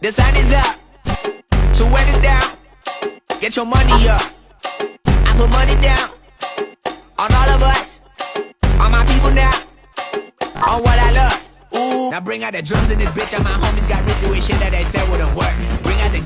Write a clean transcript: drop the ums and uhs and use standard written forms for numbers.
The sun is up, so wet it down. Get your money up. I put money down on all of us, on my people now, on what I love. Ooh, now bring out the drums in this bitch, and my homies got rich doing shit that they said wouldn't work. Bring out the